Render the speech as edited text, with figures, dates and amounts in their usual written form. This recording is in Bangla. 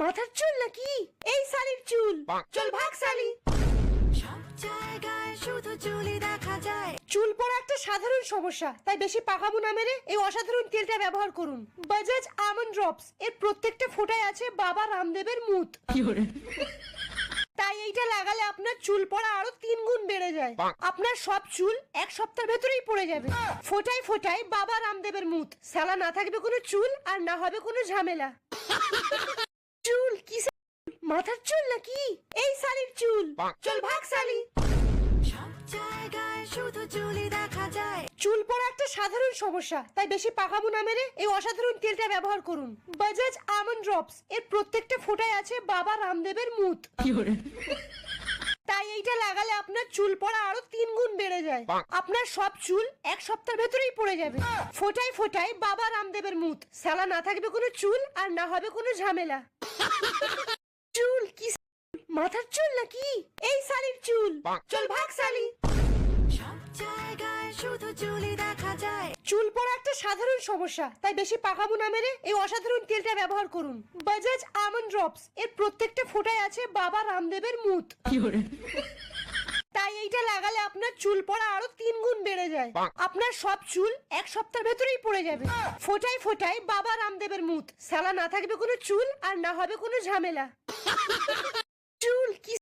মাথার চুল নাকি? এই শালির চুল, চল ভাগ শালি। সব জায়গায় শুধু চুলই দেখা যায়। চুল পড়া একটা সাধারণ সমস্যা, তাই বেশি পাকাবো না মেরে এই অসাধারণ তেলটা ব্যবহার করুন। বাজাজ আমন্ড ড্রপস, এর প্রত্যেকটা ফোঁটায় আছে বাবা রামদেবের মুত। তাই এইটা লাগালে আপনার চুল পড়া আরো 3 গুণ বেড়ে যায়। আপনার সব চুল 1 সপ্তাহের ভেতরেই পড়ে যাবে। ফোঁটায় ফোঁটায় বাবা রামদেবের মুত। সালা না থাকবে কোনো চুল আর না হবে কোনো ঝামেলা। চুল কি মাথার চুল নাকি? এই শালির চুল, চল ভাগ শালি। সব জায়গায় শুধু চুলই দেখা যায়। চুল পড়া একটা সাধারণ সমস্যা, তাই বেশি পাকাবো না মেরে এই অসাধারণ তেলটা ব্যবহার করুন। বাজাজ আমন্ড ড্রপস, এর প্রত্যেকটা ফোঁটায় আছে বাবা রামদেবের মুত। তাই এইটা লাগালে আপনার চুল পড়া আরো 3 গুণ বেড়ে যায়। আপনার সব চুল 1 সপ্তাহের ভেতরেই পড়ে যাবে। ফোঁটায় ফোঁটায় বাবা রামদেবের মুত। সালা না থাকবে কোনো চুল আর না হবে কোনো ঝামেলা। চুল কি মাথার চুল নাকি? এই শালির চুল, চল ভাগ শালি। সব জায়গায় শুধু চুলই দেখা যায়। চুল পড়া একটা সাধারণ সমস্যা, তাই বেশি পাকাবো না মেরে এই অসাধারণ তেলটা ব্যবহার করুন। বাজাজ আমন্ড ড্রপস, এর প্রত্যেকটা ফোঁটায় আছে বাবা রামদেবের মুত। তাই এইটা লাগালে আপনার চুল পড়া আরো 3 গুণ বেড়ে যায়। আপনার সব চুল 1 সপ্তাহের ভেতরেই পড়ে যাবে। ফোঁটায় ফোঁটায় বাবা রামদেবের মুত। সালা না থাকবে কোনো চুল আর না হবে কোনো ঝামেলা। চুল কি